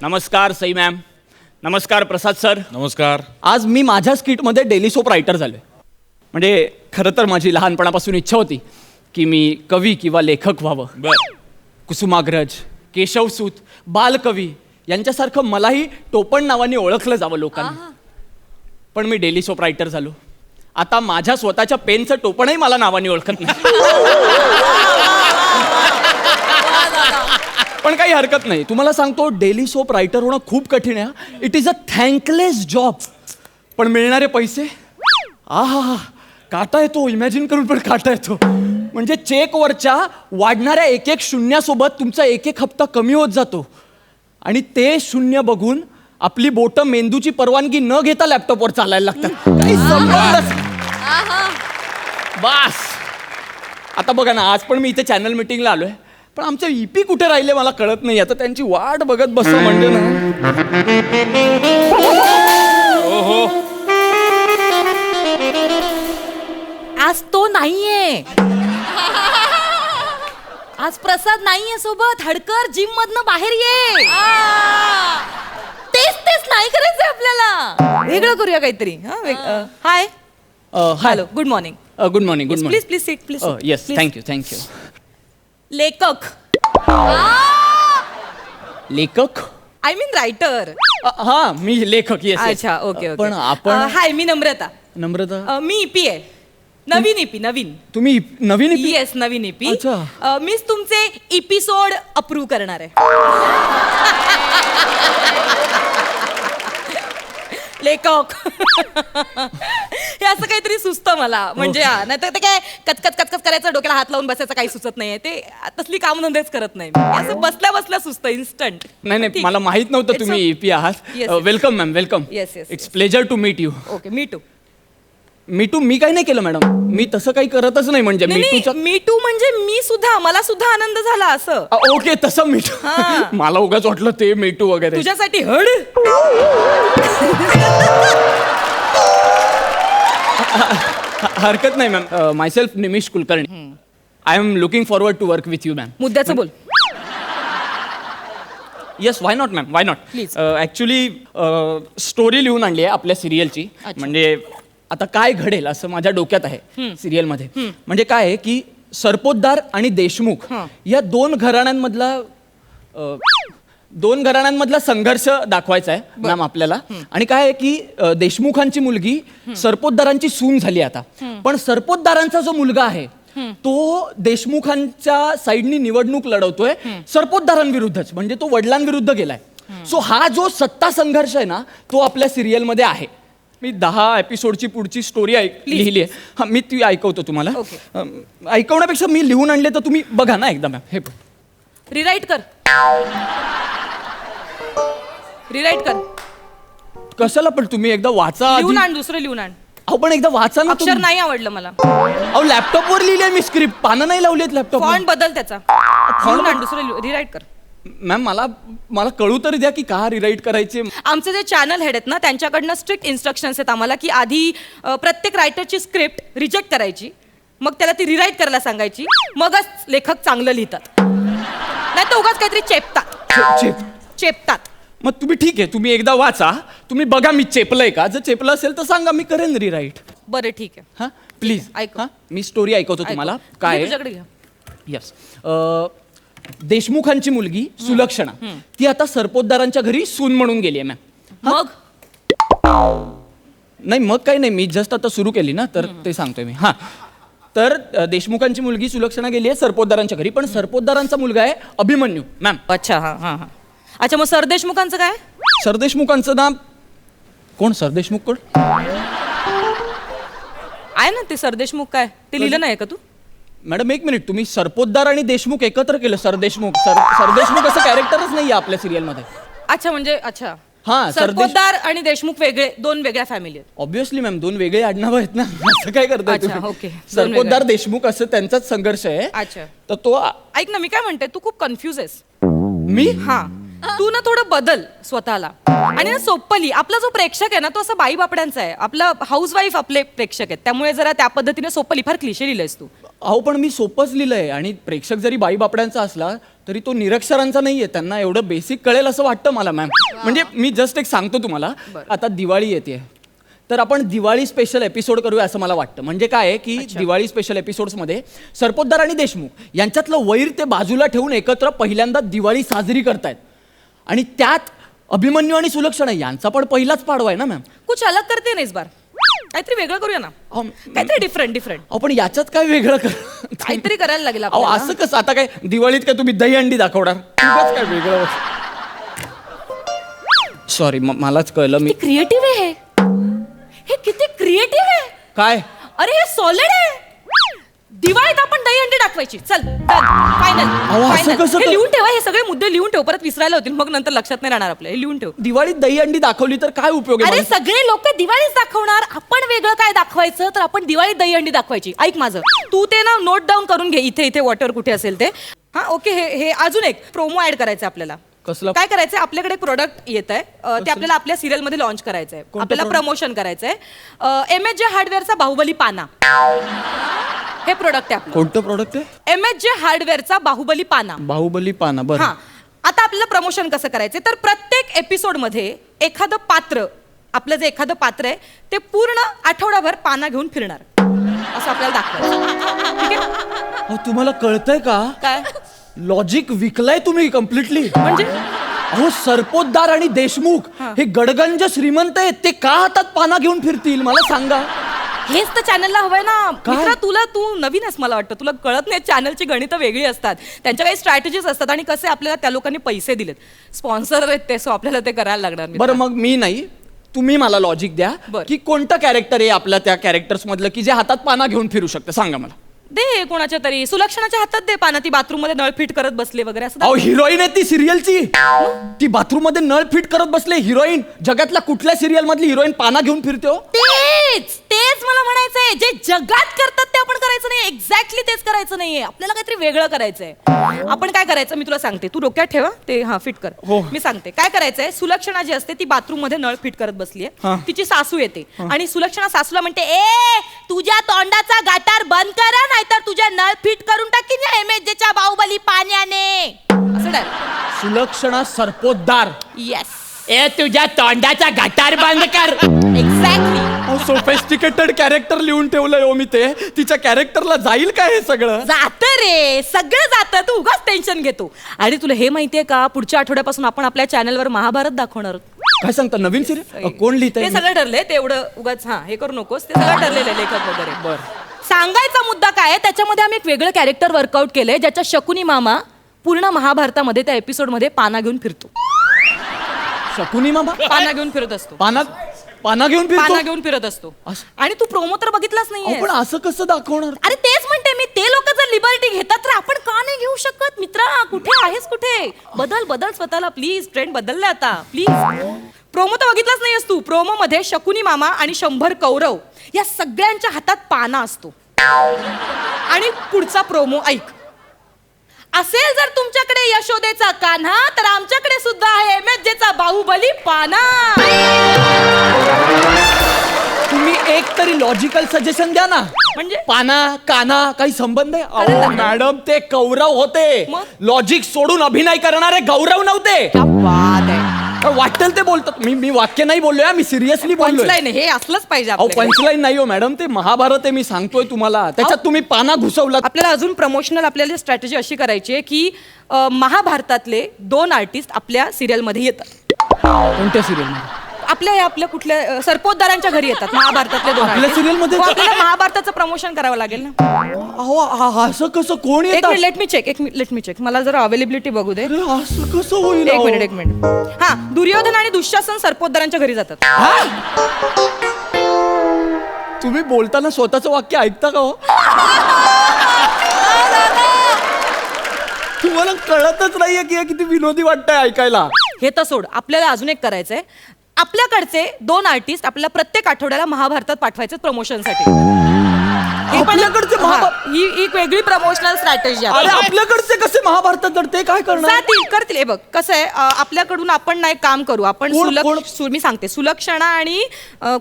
नमस्कार सई मॅम. नमस्कार प्रसाद सर. नमस्कार. आज मी माझ्या स्किटमध्ये डेली सोप रायटर झालोय. म्हणजे खरं तर माझी लहानपणापासून इच्छा होती की मी कवी किंवा लेखक व्हावं. कुसुमाग्रज, केशवसूत, बालकवी यांच्यासारखं मलाही टोपण नावाने ओळखलं जावं लोकांनी. पण मी डेली सोप रायटर झालो. आता माझ्या स्वतःच्या पेनचं टोपणही मला नावाने ओळखत नाही. पण काही हरकत नाही. तुम्हाला सांगतो, डेली सोप रायटर होणं खूप कठीण आहे. It is a thankless job. पण मिळणारे पैसे आहा, काटा येतो. इमॅजिन करून पण काटा येतो. म्हणजे चेकवरच्या वाढणाऱ्या एक एक शून्यासोबत तुमचा एक एक हप्ता कमी होत जातो. आणि ते शून्य बघून आपली बोटं मेंदूची परवानगी न घेता लॅपटॉपवर चालायला लागतात. काही संबंधच नाही. बास. आता बघा ना, आज पण मी इथे चॅनल मीटिंगला आलोय, पण आमचे ईपी कुठे राहिले मला कळत नाही. आता त्यांची वाट बघत बसतो म्हणजे ना. ओहो, आज तो नाहीये. आज प्रसाद नाहीये सोबत. हडकर, जिम मधनं बाहेर ये. तेच नाही करायचंय आपल्याला. वेगळं करूया काहीतरी. Hi. Hello, good morning. Good morning. Good morning. Please seat please. Yes, thank you. Thank you. लेखक. लेखक. I mean writer. हा, मी लेखक. येस. अच्छा, ओके. पण आपण हाय, मी नम्रता. नम्रता. मी ईपी आहे. नवीन ईपी. नवीन. तुम्ही नवीन EP? येस, नवीन ईपी. अच्छा. मीच तुमचे एपिसोड अप्रूव्ह करणार आहे. लेखक. हे असं काहीतरी सुचतं मला. म्हणजे नाही तर ते काय कचकच करायचं, डोक्याला हात लावून बसायचं काही सुचत नाहीये. ते तसली कामधंदेच करत नाही. असं बसल्या सुचतं इन्स्टंट. नाही, मला माहित नव्हतं तुम्ही EP आहात. Yes. Welcome ma'am, welcome. Yes. It's pleasure to meet you. Okay, me too. मी काही नाही केलं मॅडम. मी तसं काही करतच नाही. म्हणजे मी टू म्हणजे मला सुद्धा आनंद झाला असं. ओके, तसं मीटू. हा. मला उगाच वाटलं ते मीटू वगैरे. तुझ्यासाठी हड. हरकत नाही ma'am. Myself Nimish Kulkarni. I am looking forward to work with you ma'am. मुद्द्याचं बोल. Yes, why not ma'am, why not. Please. Actually story लिहून आणली आहे आपल्या सिरियलची. म्हणजे आता काय घडेल असं माझ्या डोक्यात आहे सिरियलमध्ये. म्हणजे काय आहे की सरपोतदार आणि देशमुख या दोन घराण्यांमधला संघर्ष दाखवायचा आहे मॅम आपल्याला. आणि काय आहे की देशमुखांची मुलगी सरपोतदारांची सून झाली आता. पण सरपोतदारांचा जो मुलगा आहे तो देशमुखांच्या साईडनी निवडणूक लढवतोय सरपोतदारांविरुद्धच. म्हणजे तो वडिलांविरुद्ध गेलाय. सो हा जो सत्ता संघर्ष आहे ना, तो आपल्या सिरियलमध्ये आहे. मी 10 एपिसोडची पुढची स्टोरी लिहिली आहे. हा, मी ती ऐकवतो तुम्हाला. ऐकवण्यापेक्षा मी लिहून आणले तर तुम्ही बघा ना एकदा मॅम. हे रिराईट कर. कशाला? पण तुम्ही एकदा वाचा. लिहून आण, दुसरं लिहून आण. अहो पण एकदा वाचा ना. अक्षर नाही आवडलं मला. अहो लॅपटॉपवर लिहिली मी स्क्रिप्ट. पानं नाही लावलीत लॅपटॉप. फॉन्ट बदल त्याचा. लिहून आण, दुसरं रिराईट कर. मॅम मला कळू तरी द्या की का रिराईट करायचे. आमचे जे चॅनल हेड आहेत ना, त्यांच्याकडनं स्ट्रिक्ट इन्स्ट्रक्शन्स आहेत आम्हाला की आधी प्रत्येक रायटरची स्क्रिप्ट रिजेक्ट करायची, मग त्याला ती रिराईट करायला सांगायची, मगच लेखक चांगलं लिहितात. नाही तर उगाच काहीतरी चेपतात. मग तुम्ही ठीक आहे, तुम्ही एकदा वाचा. तुम्ही बघा मी चेपलंय का. जर चेपलं असेल तर सांगा, मी करेन रिराईट. बरं, ठीक आहे. हा प्लीज ऐक. मी स्टोरी ऐकवतो तुम्हाला. काय तुझ्याकडे घ्या. यस. देशमुखांची मुलगी सुलक्षणा ती आता सरपोतदारांच्या घरी सून म्हणून गेली आहे मॅम. मग नाही, मग काही नाही. मी जस्ट आता सुरू केली ना, तर ते सांगतोय मी. हा, तर देशमुखांची मुलगी सुलक्षणा गेली आहे सरपोतदारांच्या घरी. पण सरपोतदारांचा मुलगा आहे अभिमन्यू मॅम. अच्छा. हा. अच्छा, मग सरदेशमुखांचं काय? सरदेशमुखांचं नाव कोण? सरदेशमुख कोण आहे ना ते सरदेशमुख. काय ते लिहिलं नाही का तू? मॅडम एक मिनिट. तुम्ही सरपोतदार आणि देशमुख एकत्र केलं. सरदेशमुख असं कॅरेक्टरच नाही आपल्या सिरियलमध्ये. अच्छा, म्हणजे अच्छा. हा, सरपोतदार आणि देशमुख वेगळे, दोन वेगळ्या फॅमिली आहेत. ऑब्व्हियसली मॅम, दोन वेगळे आडनाव आहेत ना. असं काय करताय अच्छा, तुम्ही? ओके. सरपोतदार देशमुख असं त्यांचाच संघर्ष आहे. अच्छा. तर तो ऐक ना, मी काय म्हणते, तू खूप कन्फ्युज आहेस. मी हा, तू ना थोडं बदल स्वतःला. आणि ना सोप्पं लिही. आपला जो प्रेक्षक आहे ना, तो असा बाई बापड्यांचा आहे. आपला हाऊसवाईफ आपले प्रेक्षक आहेत. त्यामुळे जरा त्या पद्धतीने सोप्पं लिही. फार क्लिशे लिहिलंयस तू. अहो पण मी सोपंच लिहिलंय. आणि प्रेक्षक जरी बाई बापड्यांचा असला तरी तो निरक्षरांचा नाहीये, त्यांना एवढं बेसिक कळेल असं वाटतं मला मॅम. म्हणजे मी जस्ट एक सांगतो तुम्हाला, आता दिवाळी येते, तर आपण दिवाळी स्पेशल एपिसोड करूया असं मला वाटतं. म्हणजे काय आहे की दिवाळी स्पेशल एपिसोड्समध्ये सरपोतदार आणि देशमुख यांच्यातलं वैर ते बाजूला ठेवून एकत्र पहिल्यांदा दिवाळी साजरी करतायत. आणि त्यात अभिमन्यू आणि सुलक्षणा यांचा पण पहिलाच पाडवा आहे ना मॅम. कुछ अलग करते ना इस बार, काहीतरी वेगळं करूया ना, काहीतरी डिफरंट. आपण याच्यात काय वेगळं कर काहीतरी करायला लागेल अहो आपल्याला. असं कसं, आता काय दिवाळीत काय तुम्ही दही अंडी दाखवणार? उगाच काय वेगळं. सॉरी मलाच कळलं. मी क्रिएटिव्ह आहे हे किती क्रिएटिव्ह आहे. काय अरे हे सॉलिड आहे. दिवाळीत आपण दही अंडी दाखवायची. चल अहो, असं कसं फायनल. हे कर- लिहून ठेवा, हे सगळे मुद्दे लिहून ठेव, परत विसरायला होतील, मग नंतर लक्षात नाही राहणार आपल्या. हे लिहून ठेव. दिवाळीत दही अंडी दाखवली तर काय उपयोग आहे अरे मला? सगळे लोक दिवाळीच दाखवणार, आपण वेगळं काय दाखवायचं, तर आपण दिवाळीत दही अंडी दाखवायची. ऐक माझं, तू ते ना नोट डाऊन करून घे, इथे वॉटर कुठे असेल ते. हा ओके. हे अजून एक प्रोमो ऍड करायचं आपल्याला. कसलं? काय करायचंय, आपल्याकडे प्रोडक्ट येत आहे, ते आपल्याला आपल्या सिरियल मध्ये लॉन्च करायचंय, आपल्याला product? प्रमोशन करायचंय. MHJ हार्डवेअरचा बाहुबली पाना हे प्रोडक्ट आहे आपलं. कोणतं प्रोडक्ट आहे? MHJ हार्डवेअरचा बाहुबली पाना. बाहुबली पाना. बरं. हा, आता आपल्याला प्रमोशन कसं करायचं, तर प्रत्येक एपिसोड मध्ये एखादं पात्र, आपलं जे एखादं पात्र आहे ते पूर्ण आठवडाभर पाना घेऊन फिरणार, असं आपल्याला दाखवायचं. ठीक आहे? अहो, तुम्हाला कळतंय का? काय लॉजिक विकलाय तुम्ही कम्प्लिटली. म्हणजे? अहो सरपोतदार आणि देशमुख हे गडगंज श्रीमंत आहेत, ते का हातात पाना घेऊन फिरतील मला सांगा? हेच तर चॅनलला हवंय ना काय? मित्रा. तू नवीन आहेस, मला वाटतं तुला कळत नाही. चॅनलची गणितं वेगळी असतात, त्यांच्या काही स्ट्रॅटेजीज असतात, आणि कसे आपल्याला त्या लोकांनी पैसे दिलेत, स्पॉन्सर आहेत ते, सो आपल्याला ते करायला लागणार. मित्रा. बरं मग मी नाही, तुम्ही मला लॉजिक द्या बरं. की कोणतं कॅरेक्टर आहे आपल्या त्या कॅरेक्टर्स मधलं की जे हातात पाना घेऊन फिरू शकतं, सांगा मला. दे कोणाच्या तरी, सुलक्षणाच्या हातात दे पाना. ती बाथरूम मध्ये नळ फिट करत बसले वगैरे असं अहो दाखव. हिरोईन आहे ती सिरियलची, ती बाथरूम मध्ये नळ फिट करत बसले. हिरोईन जगातल्या कुठल्या सिरियल मधली हिरोईन पाना घेऊन फिरते हो? तेच मला म्हणायचंय, जे जगात करतात ते आपण करायचं नाही. एक्झॅक्टली तेच करायचं नाहीये, आपल्याला काहीतरी वेगळं करायचंय. आपण काय करायचं मी तुला सांगते, तू डोक्यात ठेवा ते. हा फिट कर. हो. मी सांगते काय करायचंय. सुलक्षणा जी असते ती बाथरूम मध्ये नळ फिट करत बसलीये, हा. तिची सासू येते आणि सुलक्षणा सासूला म्हणते, ए तुझ्या तोंडाचा गाटार बंद करा, नाहीतर तुझ्या नळ फिट करून टाकीन या MHJच्या बाहुबली पाण्याने. असं डायरेक्ट. सुलक्षणा सरपोतदार, येस, ए तुझ्या तोंडाचा गटार बंद कर. एक्झॅक्टली. सोफिस्टिकेटेड कॅरेक्टर लिहून ठेवलंय हो मी ते. तिच्या कॅरेक्टरला जाईल काय हे सगळं? जातं रे, सगळं जातं. तू उगाच टेन्शन घेतो. आणि तुला हे माहितीये का, पुढच्या आठवड्यापासून आपण आपल्या चॅनलवर महाभारत दाखवणार आहोत. काय सांगता, नवीन सिरियल? कोण लिहित ते सगळं ठरलंय, ते एवढं उगाच हे करू नकोस. ते सगळं ठरलेलं आहे, लेखक वगैरे. बर, सांगायचा मुद्दा काय आहे, त्याच्यामध्ये आम्ही एक वेगळं कॅरेक्टर वर्कआउट केलंय, ज्याच्या शकुनी मामा पूर्ण महाभारतामध्ये त्या एपिसोड मध्ये पाना घेऊन फिरतो. शकुनी मामा पाना घेऊन फिरत असतो. पाना घेऊन फिरतो? पाना घेऊन फिरत असतो. असं? आणि तू प्रोमो तर बघितलाच अहो, नाहीये. पण असं कसं दाखवणार? अरे तेच म्हणते मी, ते लोक जर लिबर्टी घेतात तर आपण का नाही घेऊ शकत? मित्रा कुठे आहेस, कुठे? बदल स्वतःला प्लीज. ट्रेंड बदललाय आता प्लीज. प्रोमो तर बघितलाच नाहीयेस तू. प्रोमो मध्ये शकुनी मामा आणि 100 कौरव या सगळ्यांच्या हातात पाना असतो. आणि पुढचा प्रोमो ऐक. असेल जर तुमच्याकडे यशोदेचा कान्हा, तर आमच्याकडे सुद्धा आहे MHJचा बाहुबली पाना. तुम्ही एक तरी लॉजिकल सजेशन द्या ना. म्हणजे? पाना काना काही संबंध आहे? अहो मॅडम, ते कौरव होते. मग? लॉजिक सोडून अभिनय करणारे गौरव नव्हते. क्या बात आहे. वाटेल ते बोलतात. मी वाक्य नाही बोललोय, मी सिरियसली बोललोय. पंचलाईन हे असलंच पाहिजे अहो आपल्याकडे. पंचलाईन नाही हो मॅडम, ते महाभारत आहे, मी सांगतोय तुम्हाला. त्याच्यात तुम्ही पाना घुसवलात. आपल्याला अजून प्रमोशनल आपल्याला स्ट्रॅटेजी अशी करायची आहे की महाभारतातले 2 आर्टिस्ट आपल्या सिरियल मध्ये येतात. कोणत्या सिरियल मध्ये? आपल्या कुठल्या सरपोतदारांच्या घरी येतात महाभारतातले 2 आपल्या artist. serial मध्ये हो, येतात? आपल्याला महाभारताचं प्रमोशन करावं लागेल ना. अहो असं कसं, कोण एक येतात? Minute let me check. मला जरा अवेलेबिलिटी बघू दे. अरे असं कसं होईल? एक मिनिट. हा, दुर्योधन आणि दुःशासन सरपोतदारांच्या घरी जातात. हा? तुम्ही बोलताना स्वतःचं वाक्य ऐकता का हो? तुम्हाला कळतच नाहीये की हे किती विनोदी वाटतंय ऐकायला. हे तर सोड, आपल्याला अजून एक करायचंय. आपल्याकडचे 2 आर्टिस्ट आपल्याला प्रत्येक आठवड्याला महाभारतात पाठवायचे प्रमोशनसाठी. आपल्याकडचे ही एक वेगळी प्रमोशनल स्ट्रॅटेजी अरे आहे. आपल्याकडचे कसे महाभारतात तर ते काय करणार? करतील. हे बघ कसं आहे, आपल्याकडून आपण नाही काम करू. आपण मी सांगते, सुलक्षणा आणि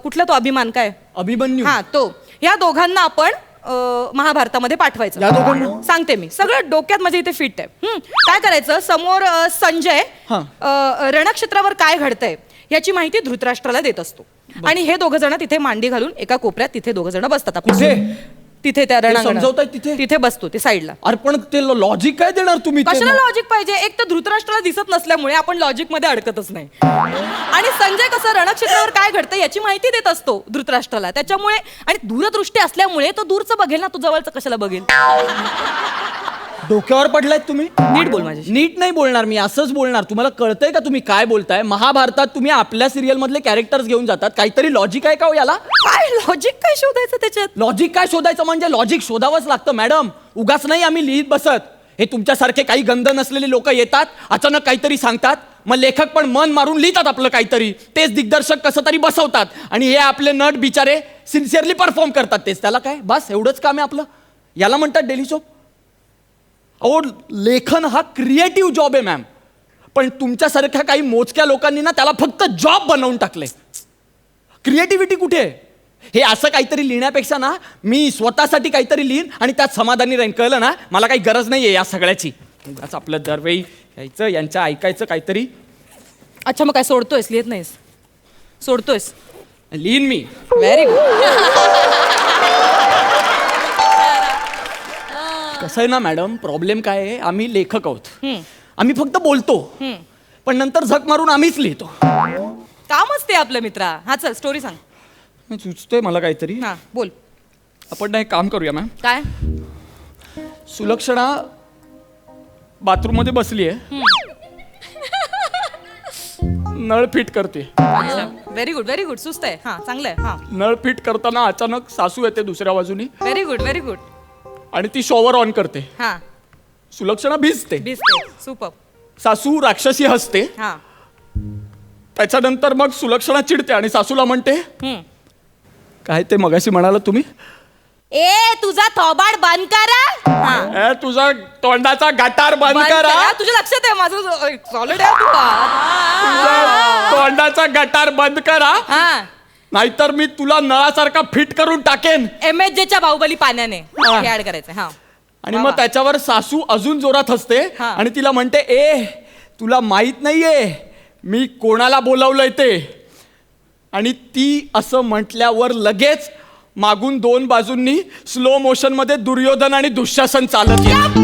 कुठला तो अभिमान काय, अभिमन्यू. हा तो, या दोघांना आपण महाभारतामध्ये पाठवायचं. या दोघांना? सांगते मी, सगळं डोक्यात माझ्या इथे फिट आहे. काय करायचं, समोर संजय हा. रणक्षेत्रावर काय घडतंय याची माहिती धृतराष्ट्राला देत असतो. आणि हे दोघं जण तिथे मांडी घालून एका कोपऱ्यात तिथे दोघं जण बसतात. कुठे? तिथे त्या समजवताय तिथे? तिथे बसतो ते साईडला. अरे पण ते लॉजिक काय देणार तुम्ही ते? कशाला लॉजिक पाहिजे? एक तर धृतराष्ट्राला दिसत नसल्यामुळे आपण लॉजिक मध्ये अडकतच नाही. आणि संजय कसं रणक्षेत्रावर काय घडतं याची माहिती देत असतो धृतराष्ट्राला, त्याच्यामुळे आणि दूरदृष्टी असल्यामुळे तो दूरचं बघेल ना, तो जवळचं कशाला बघेल? डोक्यावर पडलाय तुम्ही? नीट बोल माझ्याशी. नीट नाही बोलणार मी, असंच बोलणार. तुम्हाला कळतंय का तुम्ही काय बोलताय? महाभारतात तुम्ही आपल्या सिरियल मधले कॅरेक्टर्स घेऊन जातात, काहीतरी लॉजिक आहे का हो याला? काय लॉजिक काय शोधायचं त्याच्यात? लॉजिक काय शोधायचं म्हणजे लॉजिक शोधावंच लागतं मॅडम. उगाच नाही आम्ही लिहित बसत. हे तुमच्यासारखे काही गंध नसलेले लोक येतात, अचानक काहीतरी सांगतात, मग लेखक पण मन मारून लिहितात आपलं काहीतरी, तेच दिग्दर्शक कसं तरी बसवतात आणि हे आपले नट बिचारे सिन्सिअरली परफॉर्म करतात तेच. त्याला काय, बस एवढंच काम आहे आपलं. याला म्हणतात डेली सोप. अहो, लेखन हा क्रिएटिव्ह जॉब आहे मॅम, पण तुमच्यासारख्या काही मोजक्या लोकांनी ना त्याला फक्त जॉब बनवून टाकले. क्रिएटिव्हिटी कुठे आहे? हे असं काहीतरी लिहिण्यापेक्षा ना मी स्वतःसाठी काहीतरी लिहीन आणि त्यात समाधानी राहीन. कळलं ना? मला काही गरज नाही आहे या सगळ्याची. उगाच आपलं दरवेळी यायचं, यांचं ऐकायचं काहीतरी. अच्छा, मग काय सोडतोयस? लिहित नाहीस? सोडतोयस? लिहीन मी. Very good. कसं आहे ना मॅडम, प्रॉब्लेम काय आहे, आम्ही लेखक आहोत. आम्ही फक्त बोलतो, पण नंतर झक मारून आम्हीच लिहितो. कामच ते आपलं मित्रा. हा चल स्टोरी सांग. मी सुचतोय मला काहीतरी. हा बोल. आपण ना एक काम करूया मॅम. काय? सुलक्षणा बाथरूम मध्ये बसली आहे, नळ फिट करते. Very good very good. सुस्त आहे. हा चांगलं आहे. हा नळ फिट करताना अचानक सासू येते दुसऱ्या बाजूनी व्हेरी गुड व्हेरी गुड. आणि ती शॉवर ऑन करते. हा सुलक्षणा भिजते. बिस्ते सुपर. सासू राक्षसी हसते. हा त्याच्यानंतर मग सुलक्षणा चिडते आणि सासूला म्हणते, काय ते मगाशी म्हणाला तुम्ही? ए तुझा थोबाड बंद करा. हा ए, तुझा तोंडाचा गटार बंद करा. तुझ्या लक्षात आहे माझं सॉलिड आहे तू. तुझा तोंडाचा गटार बंद करा, हा नाहीतर मी तुला नळासारखा फिट करून टाकेन. MSJ पाहुबली पाण्याने हा. हे ऍड करायचं. हा आणि मग त्याच्यावर सासू अजून जोरात हसते हा. आणि तिला म्हणते, ए तुला माहित नाहीये मी कोणाला बोलावलंय ते. आणि ती असं म्हटल्यावर लगेच मागून दोन बाजूंनी स्लो मोशन मध्ये दुर्योधन आणि दुःशासन चालत येतात.